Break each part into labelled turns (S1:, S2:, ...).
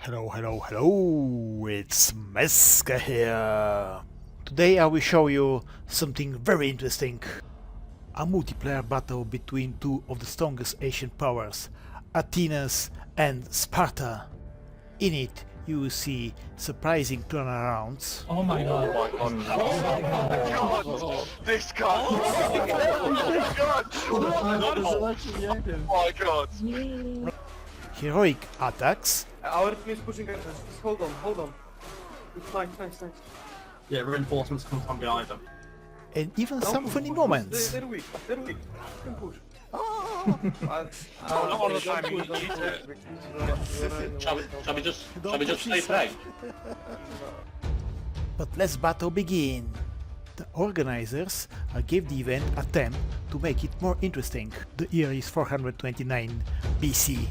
S1: Hello, it's Meska here. Today I will show you something very interesting. A multiplayer battle between two of the strongest ancient powers, Athens and Sparta. In it you will see surprising turnarounds.
S2: Oh my god.
S3: Oh my god! This guy! Oh my god!
S1: Heroic attacks
S4: Our team is pushing us. Just hold on. Nice.
S2: Yeah, reinforcements come from behind them.
S1: and even some funny moments.
S4: They're weak. You can push.
S3: Not all the time, you need to... Shall we just stay flag?
S1: But let's battle begin. The organizers gave the event a theme to make it more interesting. The year is 429 BC.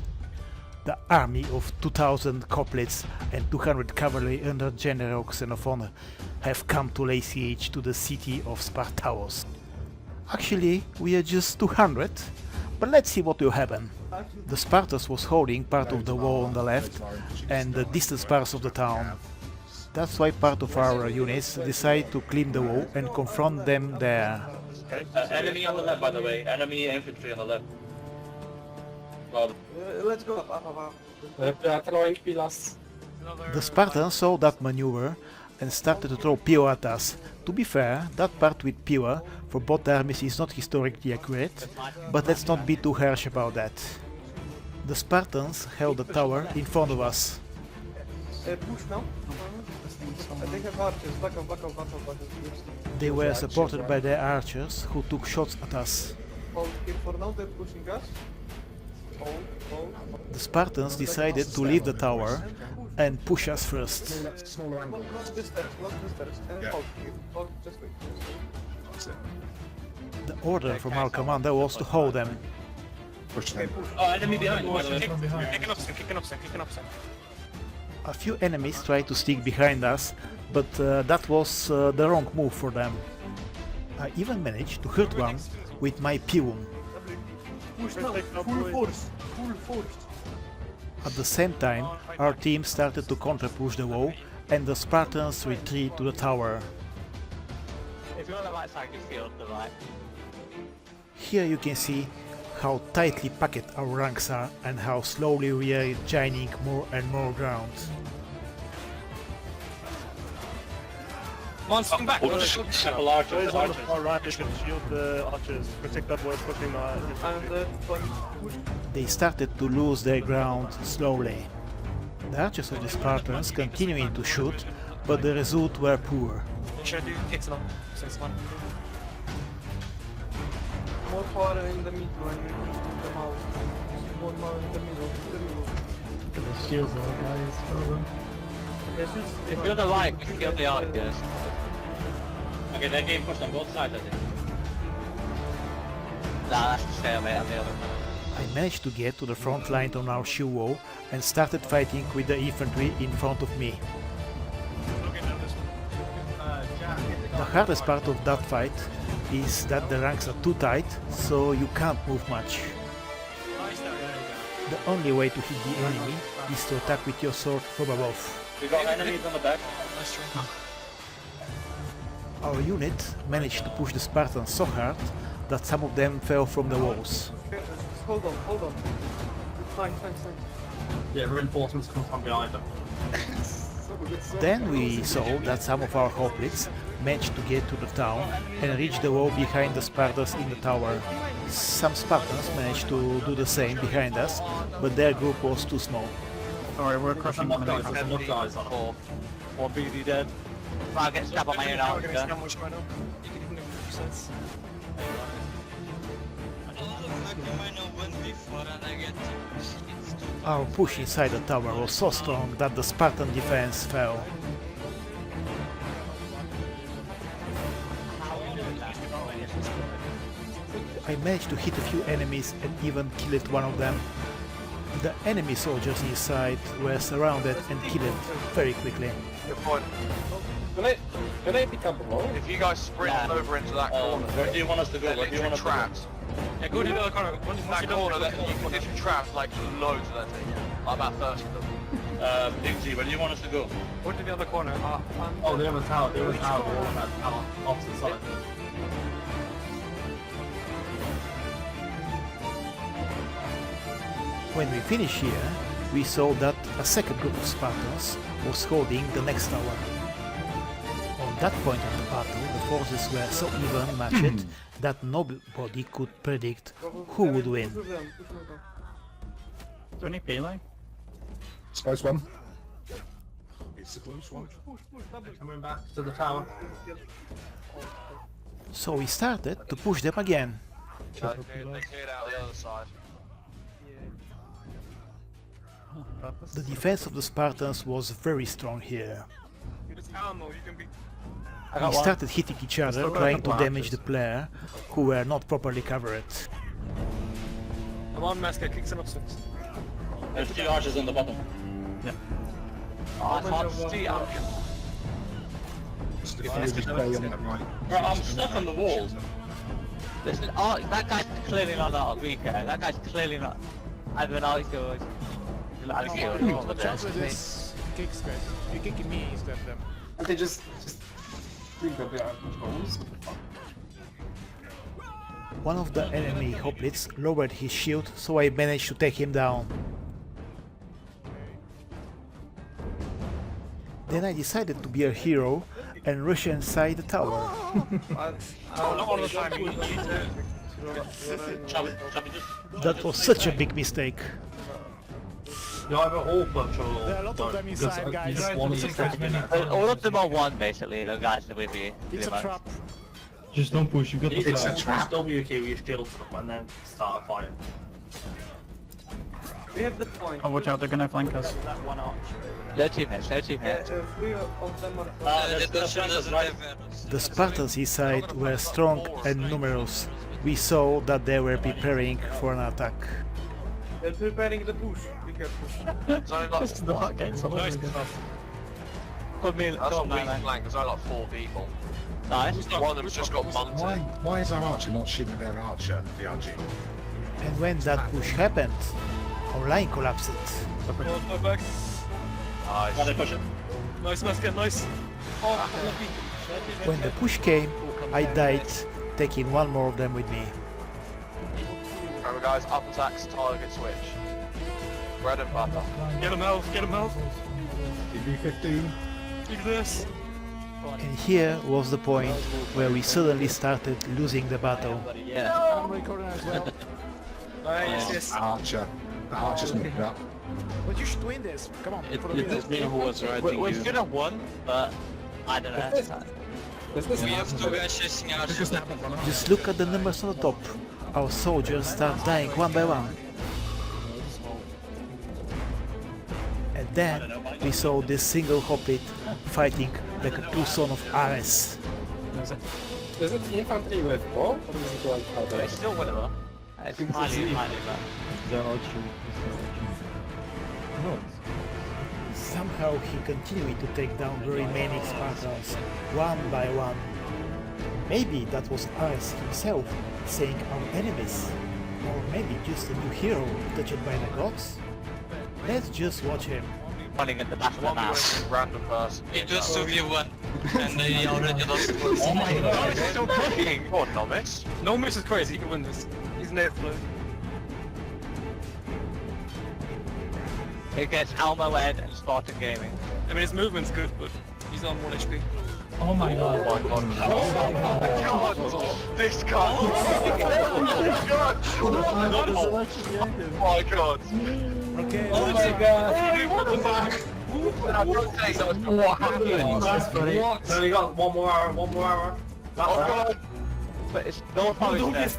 S1: The army of 2000 couplets and 200 cavalry under General Xenophon have come to lay siege to the city of Spartaos. Actually, we are just 200, but let's see what will happen. The Spartans was holding part of the wall on the left and the distant parts of the town. That's why part of our units decide to clean the wall and confront them there.
S3: Enemy on the left, by the way. Enemy infantry on the left. Well,
S4: Let's go up.
S2: Throwing pillars.
S1: The Spartans saw that maneuver and started to throw pio at us. To be fair, that part with pio for both armies is not historically accurate, but let's not be too harsh about that. The Spartans held the tower in front of us.
S4: Push now. They have archers. Back up.
S1: They were supported by their archers who took shots at us.
S4: Hold here for now. They're pushing us. Hold.
S1: The Spartans decided to leave the tower and push us first.
S4: Lock the stairs. And hold here. Just wait.
S1: The order from our commander was to hold them.
S3: oh, enemy behind. By the way.
S2: Kicking up.
S1: A few enemies tried to stick behind us, but that was the wrong move for them. I even managed to hurt one with my pium.
S4: Push now. Full force.
S1: At the same time, our team started to counter-push the wall and the Spartans retreat to the tower.
S5: If you're on the right side, you feel the right.
S1: Here you can see how tightly packed our ranks are and how slowly we are gaining more and more ground.
S2: Come on, swing back.
S3: Couple archers.
S6: On the far right, you can shield the archers, protect that way, pushing
S4: And push.
S1: They started to lose their ground slowly. The archers of the Spartans continuing to shoot, but the results were poor.
S2: Should do kicks along. 6-1.
S4: More power in the middle and come out. More power in the middle.
S6: the shields are guys.
S5: If you're on the right, you feel the archers.
S3: Okay, that game pushed on both sides, I think.
S5: Nah, that's the stalemate on the other.
S1: I managed to get to the front line on our shield wall and started fighting with the infantry in front of me. The hardest part of that fight is that the ranks are too tight, so you can't move much. The only way to hit the enemy is to attack with your sword from above.
S3: We got enemies on the back.
S1: Our unit managed to push the Spartans so hard that some of them fell from the walls.
S4: Just hold on. Fine.
S2: Yeah, reinforcements come from behind them.
S1: Then we saw that some of our hoplites managed to get to the town and reach the wall behind the Spartans in the tower. Some Spartans managed to do the same behind us, but their group was too small.
S2: Sorry, we're crushing one guys. One guys on
S5: Or one BD dead. I'll get stabbed on my own archer.
S1: Our push inside the tower was so strong that the Spartan defense fell. I managed to hit a few enemies and even killed one of them. The enemy soldiers inside were surrounded and killed very quickly.
S3: Good point.
S2: Can they become below?
S3: If you guys sprint over into that corner, where do you want us to go? Where do you want us to traps?
S2: Yeah, go to the other corner.
S3: That corner, that you can literally trap like loads of that thing. Like about 30 of them. Big G, where do you want us to go?
S2: Go to the other corner.
S3: Oh, the other tower, the wall on that tower, opposite side.
S1: When we finished here, we saw that a second group of Spartans was holding the next tower. On that point of the battle, the forces were so even matched that nobody could predict who would win.
S6: Is there any feeling?
S7: Suppose one. It's a close one.
S3: Coming back to the tower.
S1: So we started to push them again.
S5: They cleared out the other side.
S1: The defense of the Spartans was very strong here.
S2: It's ammo, you can be...
S1: We started hitting each other, trying to damage the player who were not properly covered.
S2: Come on, Masker, kick some upsets.
S3: There's 2 archers on the bottom.
S5: Oh, it's hard to see.
S3: Bro, I'm stuck on the wall.
S5: Listen, oh, that guy's clearly not that weak guy. That guy's clearly not. I don't know, he's good.
S8: Watch out with this kicks, guys. You're kicking me instead of them.
S4: And they just think that they are controls.
S1: One of the enemy hoplites lowered his shield, so I managed to take him down. Then I decided to be a hero and rush inside the tower.
S2: Not all the time, you need to...
S1: That was such a big mistake.
S2: You have a whole bunch of...
S8: There are a lot of them inside, guys.
S5: All of them are one, basically, the guys that with you.
S8: It's a trap.
S6: Just don't push, you got the
S3: It's
S6: flag.
S3: a trap. WK with your shield up and then start a fire.
S4: We have the point.
S6: Oh, watch out, they're gonna flank us.
S5: No teammates, no teammates.
S4: 3 of them are...
S1: The Spartans inside were strong and numerous. We saw that they were preparing for an attack.
S4: They're preparing the push. Be careful.
S5: It's only like,
S6: It's not against
S5: put me in
S9: That's a
S5: come
S9: weak
S5: on,
S9: flank, there's only like 4 people.
S5: Nice.
S9: One of them's just got munted.
S7: Why is our archer not shooting their archer, the RG?
S1: And when that push happened, our line collapsed.
S2: Oh, back.
S9: Nice.
S3: Why they push it?
S2: Nice, Masker, nice. Oh, lucky.
S1: When the push came, I died, taking one more of them with me.
S9: Remember guys, up attacks, target switch. Bread and butter.
S2: Get him out, get him out.
S7: DB15.
S2: Take this.
S1: And here was the point where we suddenly started losing the battle.
S5: Yeah.
S8: I'm recording as well.
S2: Nice, yes.
S7: Archer. The archer's moved up.
S8: But you should win this. Come on. for the
S5: We should have won, but I don't know.
S1: Just look at the numbers on the top. Our soldiers start dying one by one. And then we saw this single hoplite fighting like a true son of Ares.
S4: Is it infantry with bow? Or is it like
S5: But it's still winnable. It's highly bad.
S1: Somehow he continued to take down the remaining Spartans, one by one. Maybe that was Ares himself saying our enemies, or maybe just a new hero touched by the gods? Let's just watch him.
S5: Running at the back of the map.
S9: Random person.
S3: It was 2v1 and they already lost.
S5: Oh my god, it's still cooking!
S9: Come on, novice.
S2: No miss is crazy, he can win this. He's net flow.
S5: It gets Almo Ed and Spartan Gaming.
S2: I mean, his movement's good, but he's on 1 HP.
S6: Oh my god.
S9: Oh my god. This guy! Oh my god!
S8: Okay.
S2: Oh my god!
S9: What happened?
S3: So we got one more hour.
S9: Oh god!
S5: But it's no problem there.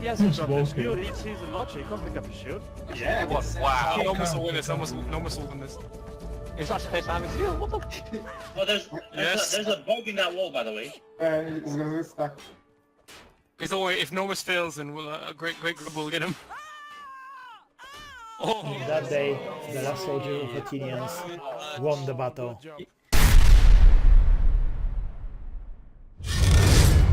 S2: He hasn't dropped his shield, he's a lodger, he can't pick up his shield.
S3: Yeah,
S9: Wow.
S2: No miss will win this, no miss will win this.
S5: It's not supposed to have a shield, what the f***?
S3: Well, there's a bug in that wall, by the way.
S4: It's gonna be stuck.
S2: It's always, if Nomus fails, then we'll, a great group will get him. Oh!
S1: That day, the last soldier of Athenians won the battle.